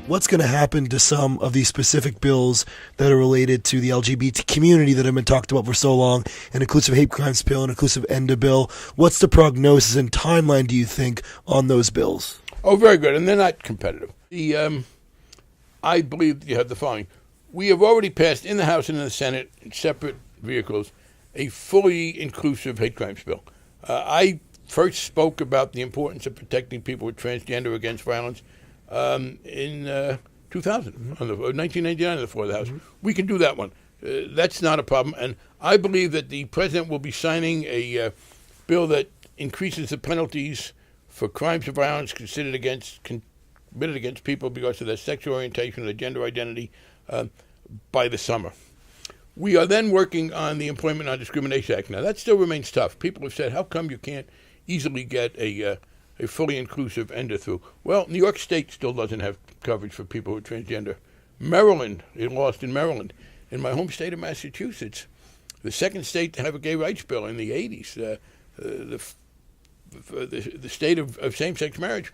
what's going to happen to some of these specific bills that are related to the LGBT community that have been talked about for so long, an inclusive hate crimes bill, an inclusive ENDA bill? What's the prognosis and timeline, do you think, on those bills? Oh, very good, and they're not competitive. I believe you have the following. We have already passed in the House and in the Senate, in separate vehicles, a fully inclusive hate crimes bill. I first spoke about the importance of protecting people with transgender against violence in 2000, 1999 on the floor of the House. We can do that one. That's not a problem. And I believe that the president will be signing a bill that increases the penalties for crimes of violence committed against people because of their sexual orientation or their gender identity by the summer. We are then working on the Employment Non-Discrimination Act. Now, that still remains tough. People have said, how come you can't easily get a fully inclusive ENDA through? Well, New York State still doesn't have coverage for people who are transgender. Maryland, it lost in Maryland. In my home state of Massachusetts, the second state to have a gay rights bill in the 80s, the state of same-sex marriage,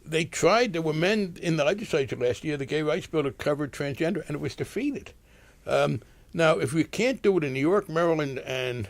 they tried, there were men in the legislature last year, the gay rights bill that covered transgender, and it was defeated. Now, if we can't do it in New York, Maryland, and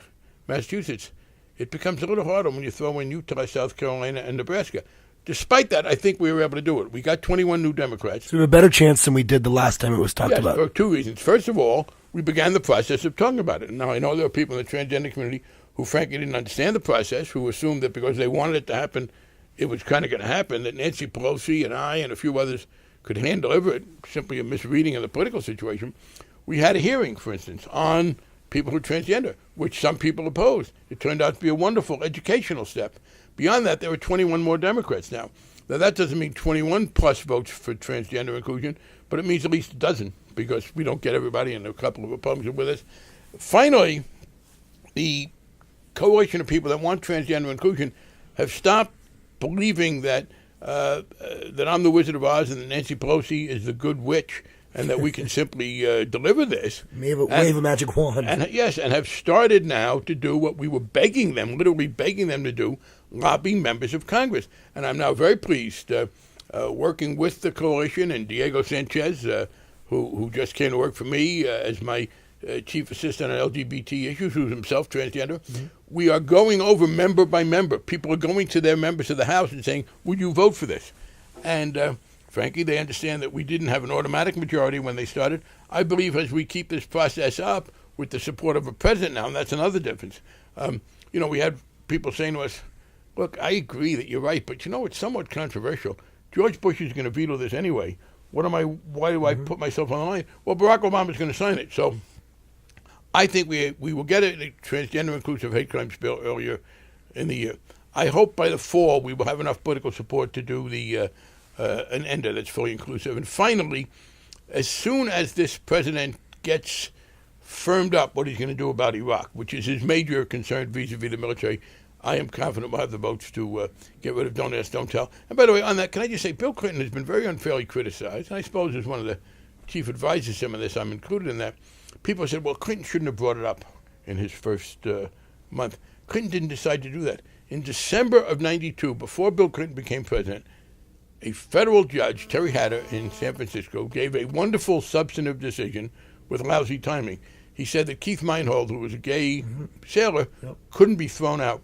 Massachusetts, it becomes a little harder when you throw in Utah, South Carolina, and Nebraska. Despite that, I think we were able to do it. We got 21 new Democrats. So we have a better chance than we did the last time it was talked about. For two reasons. First of all, we began the process of talking about it. Now, I know there are people in the transgender community who frankly didn't understand the process, who assumed that because they wanted it to happen, it was kind of going to happen, that Nancy Pelosi and I and a few others could hand deliver it, simply a misreading of the political situation. We had a hearing, for instance, on people who are transgender, which some people opposed. It turned out to be a wonderful educational step. Beyond that, there were 21 more Democrats now. Now, that doesn't mean 21 plus votes for transgender inclusion, but it means at least a dozen, because we don't get everybody, and a couple of Republicans are with us. Finally, the coalition of people that want transgender inclusion have stopped believing that I'm the Wizard of Oz and that Nancy Pelosi is the good witch, and that we can simply deliver this. Wave a magic wand. And have started now to do what we were begging them, literally begging them to do, lobbying members of Congress. And I'm now very pleased, working with the coalition and Diego Sanchez, who just came to work for me as my chief assistant on LGBT issues, who's himself transgender. Mm-hmm. We are going over member by member. People are going to their members of the House and saying, would you vote for this? And frankly, they understand that we didn't have an automatic majority when they started. I believe as we keep this process up with the support of a president now, and that's another difference. We had people saying to us, look, I agree that you're right, but it's somewhat controversial. George Bush is going to veto this anyway. Why do I put myself on the line? Well, Barack Obama's going to sign it. So I think we will get a transgender inclusive hate crimes bill earlier in the year. I hope by the fall we will have enough political support to do an ENDA that's fully inclusive. And finally, as soon as this president gets firmed up what he's going to do about Iraq, which is his major concern vis-a-vis the military, I am confident we'll have the votes to get rid of Don't Ask, Don't Tell. And by the way, on that, can I just say, Bill Clinton has been very unfairly criticized, and I suppose as one of the chief advisors to him on this, I'm included in that. People said, well, Clinton shouldn't have brought it up in his first month. Clinton didn't decide to do that. In December of 92, before Bill Clinton became president, a federal judge, Terry Hatter in San Francisco, gave a wonderful substantive decision with lousy timing. He said that Keith Meinhold, who was a gay sailor, couldn't be thrown out.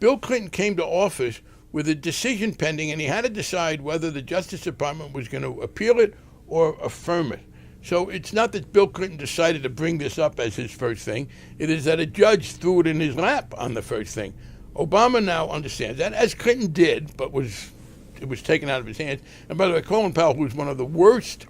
Bill Clinton came to office with a decision pending, and he had to decide whether the Justice Department was going to appeal it or affirm it. So it's not that Bill Clinton decided to bring this up as his first thing. It is that a judge threw it in his lap on the first thing. Obama now understands that, as Clinton did, but it was taken out of his hands. And by the way, Colin Powell, who was one of the worst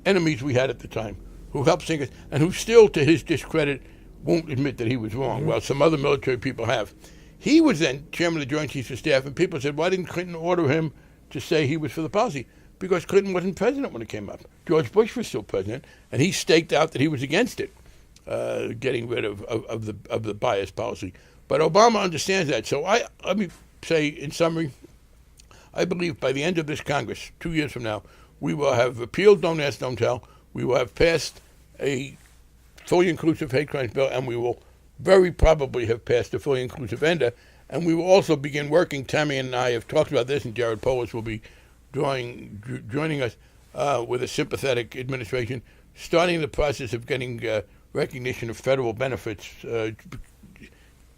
enemies we had at the time, who helped sink us, and who still, to his discredit, won't admit that he was wrong, while some other military people have. He was then chairman of the Joint Chiefs of Staff, and people said, why didn't Clinton order him to say he was for the policy? Because Clinton wasn't president when it came up. George Bush was still president, and he staked out that he was against it, getting rid of the bias policy. But Obama understands that. So let me say, in summary, I believe by the end of this Congress, 2 years from now, we will have repealed Don't Ask, Don't Tell. We will have passed a fully inclusive hate crimes bill, and we will very probably have passed a fully inclusive ENDA. And we will also begin working. Tammy and I have talked about this, and Jared Polis will be joining us with a sympathetic administration, starting the process of getting recognition of federal benefits,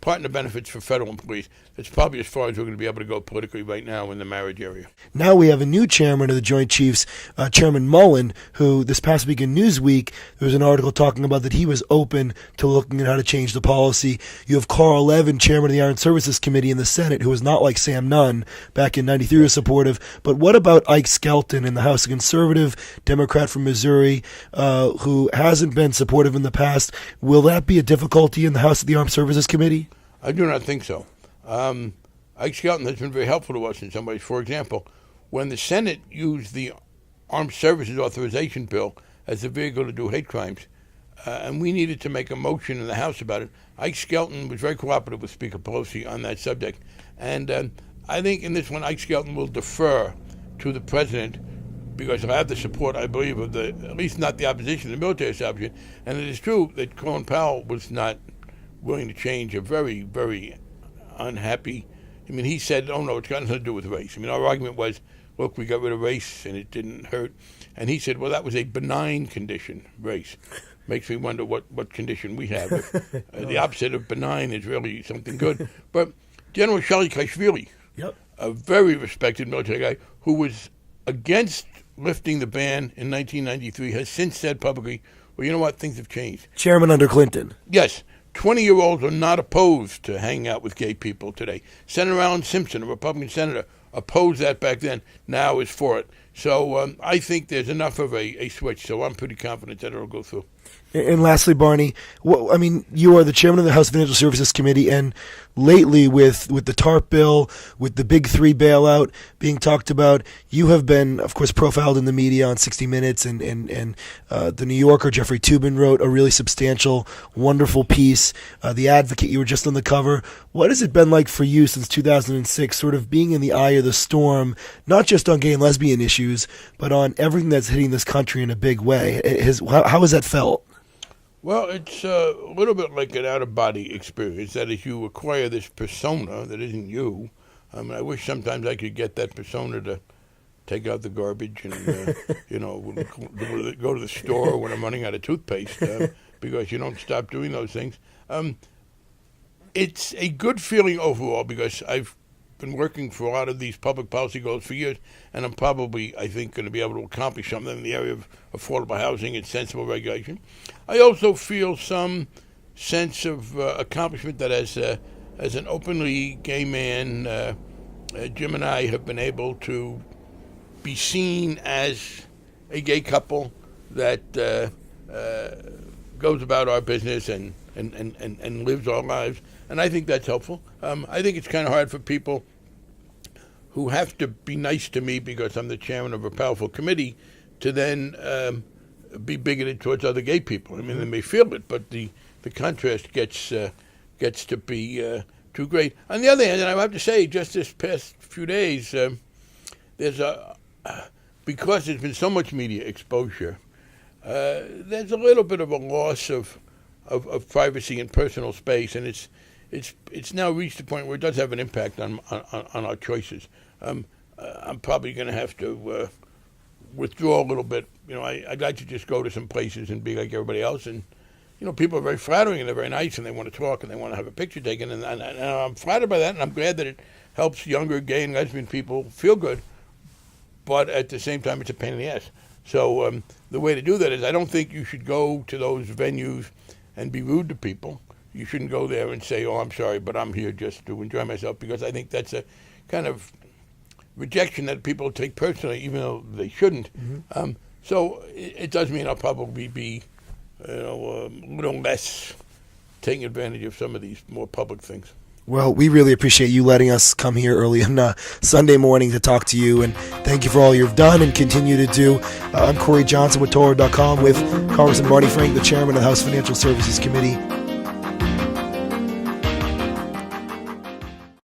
partner benefits for federal employees. That's probably as far as we're going to be able to go politically right now in the marriage area. Now we have a new chairman of the Joint Chiefs, Chairman Mullen, who this past week in Newsweek, there was an article talking about that he was open to looking at how to change the policy. You have Carl Levin, chairman of the Armed Services Committee in the Senate, who was not like Sam Nunn back in 93 was supportive. But what about Ike Skelton in the House, a conservative Democrat from Missouri, who hasn't been supportive in the past? Will that be a difficulty in the House of the Armed Services Committee? I do not think so. Ike Skelton has been very helpful to us in some ways. For example, when the Senate used the Armed Services Authorization Bill as a vehicle to do hate crimes, and we needed to make a motion in the House about it, Ike Skelton was very cooperative with Speaker Pelosi on that subject. And I think in this one, Ike Skelton will defer to the president because he'll have the support, I believe, of at least not the opposition, the military establishment. And it is true that Colin Powell was not willing to change a very, very unhappy. I mean, he said, oh, no, it's got nothing to do with race. I mean, our argument was, look, we got rid of race and it didn't hurt. And he said, well, that was a benign condition, race. Makes me wonder what condition we have. The opposite of benign is really something good. But General Shalikashvili, a very respected military guy who was against lifting the ban in 1993, has since said publicly, well, you know what, things have changed. Chairman under Clinton. Yes. 20-year-olds are not opposed to hanging out with gay people today. Senator Alan Simpson, a Republican senator, opposed that back then, now is for it. So I think there's enough of a switch, so I'm pretty confident that it'll go through. And lastly, Barney, I mean, you are the chairman of the House Financial Services Committee, and lately with the TARP bill, with the Big Three bailout being talked about, you have been, of course, profiled in the media on 60 Minutes, and the New Yorker, Jeffrey Toobin, wrote a really substantial, wonderful piece. The Advocate, you were just on the cover. What has it been like for you since 2006, sort of being in the eye of the storm, not just on gay and lesbian issues, but on everything that's hitting this country in a big way? How has that felt? Well, it's a little bit like an out-of-body experience. That is, you acquire this persona that isn't you. I wish sometimes I could get that persona to take out the garbage and, go to the store when I'm running out of toothpaste because you don't stop doing those things. It's a good feeling overall because I've been working for a lot of these public policy goals for years, and I'm probably, I think, going to be able to accomplish something in the area of affordable housing and sensible regulation. I also feel some sense of accomplishment that as an openly gay man, Jim and I have been able to be seen as a gay couple that goes about our business and lives our lives, and I think that's helpful. I think it's kind of hard for people who have to be nice to me because I'm the chairman of a powerful committee to then be bigoted towards other gay people. I mean, they may feel it, but the contrast gets to be too great. On the other hand, and I have to say, just this past few days, there's because there's been so much media exposure, there's a little bit of a loss of privacy and personal space, and it's now reached a point where it does have an impact on our choices. I'm probably going to have to withdraw a little bit. I'd like to just go to some places and be like everybody else. And, people are very flattering and they're very nice and they want to talk and they want to have a picture taken. And I'm flattered by that, and I'm glad that it helps younger gay and lesbian people feel good. But at the same time, it's a pain in the ass. So the way to do that is I don't think you should go to those venues and be rude to people. You shouldn't go there and say, oh, I'm sorry, but I'm here just to enjoy myself, because I think that's a kind of rejection that people take personally, even though they shouldn't. Mm-hmm. So it does mean I'll probably be a little less taking advantage of some of these more public things. Well, we really appreciate you letting us come here early on Sunday morning to talk to you, and thank you for all you've done and continue to do. I'm Corey Johnson with Towleroad.com with Congressman Barney Frank, the chairman of the House Financial Services Committee.